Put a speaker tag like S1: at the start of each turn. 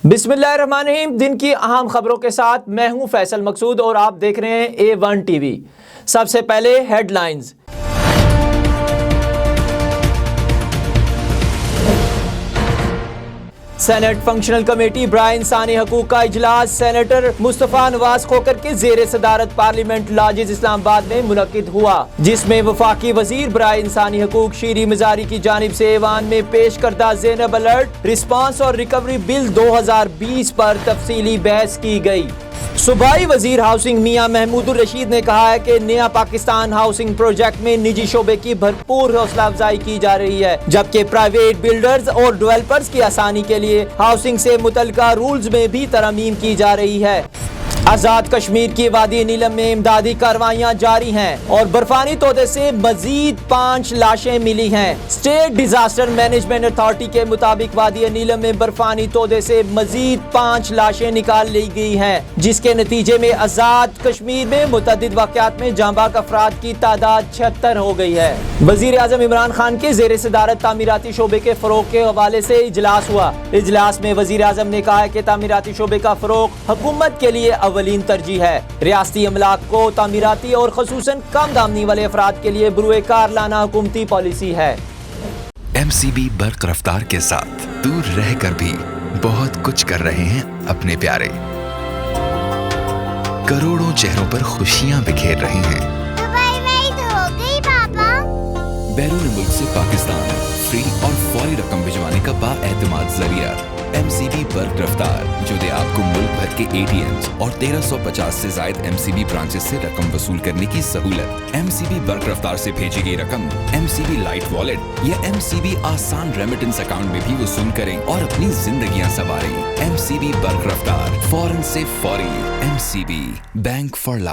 S1: بسم اللہ الرحمن الرحیم۔ دن کی اہم خبروں کے ساتھ میں ہوں فیصل مقصود اور آپ دیکھ رہے ہیں A1 ٹی وی۔ سب سے پہلے headlines. Senate functional committee برائے انسانی حقوق کا اجلاس سینیٹر مصطفیٰ نواز کھوکھر کے زیر صدارت پارلیمنٹ لاجز اسلام آباد میں منعقد ہوا، جس میں وفاقی وزیر برائے انسانی حقوق شیریں مزاری کی جانب سے ایوان میں پیش کردہ زینب الرٹ رسپانس اور ریکوری بل 2020 پر تفصیلی بحث کی گئی۔ صوبائی وزیر ہاؤسنگ میاں محمود الرشید نے کہا ہے کہ نیا پاکستان ہاؤسنگ پروجیکٹ میں نجی شعبے کی بھرپور حوصلہ افزائی کی جا رہی ہے، جبکہ پرائیویٹ بلڈرز اور ڈیولپرز کی آسانی کے لیے ہاؤسنگ سے متعلقہ رولز میں بھی ترمیم کی جا رہی ہے۔ آزاد کشمیر کی وادی نیلم میں امدادی کارروائیاں جاری ہیں اور برفانی تودے سے مزید 5 لاشیں ملی ہیں۔ اسٹیٹ ڈیزاسٹر مینجمنٹ اتھارٹی کے مطابق وادی نیلم میں برفانی تودے سے مزید 5 لاشیں نکال لی گئی ہیں، جس کے نتیجے میں آزاد کشمیر میں متعدد واقعات میں جاں بحق افراد کی تعداد 76 ہو گئی ہے۔ وزیر اعظم عمران خان کے زیر صدارت تعمیراتی شعبے کے فروغ کے حوالے سے اجلاس ہوا۔ اجلاس میں وزیر اعظم نے کہا کہ تعمیراتی شعبے کا فروغ حکومت کے لیے اولین ترجیح ہے۔ ریاستی املاک کو تعمیراتی اور خصوصاً کم آمدنی والے افراد کے لیے بروئے کار لانا حکومتی پالیسی ہے۔
S2: MCB برق رفتار کے ساتھ دور رہ کر بھی بہت کچھ کر رہے ہیں اپنے پیارے، کروڑوں چہروں پر خوشیاں بکھیر رہی ہیں۔
S3: دبئی میں عید ہو گئی پاپا۔
S2: بیرون ملک سے پاکستان فری اور فوری رقم بھجوانے کا بااعتماد ذریعہ MCB برق رفتار، جو دے آپ کو ملک بھر کے ATMs اور 1350 سے زائد MCB برانچز سے رقم وصول کرنے کی سہولت۔ MCB برق رفتار سے بھیجی گئی رقم MCB لائٹ والیٹ یا MCB آسان ریمیٹنس اکاؤنٹ میں بھی وصول کریں اور اپنی زندگیاں سنواریں۔ MCB برق رفتار، فوراً سے فوری۔ MCB bank for life.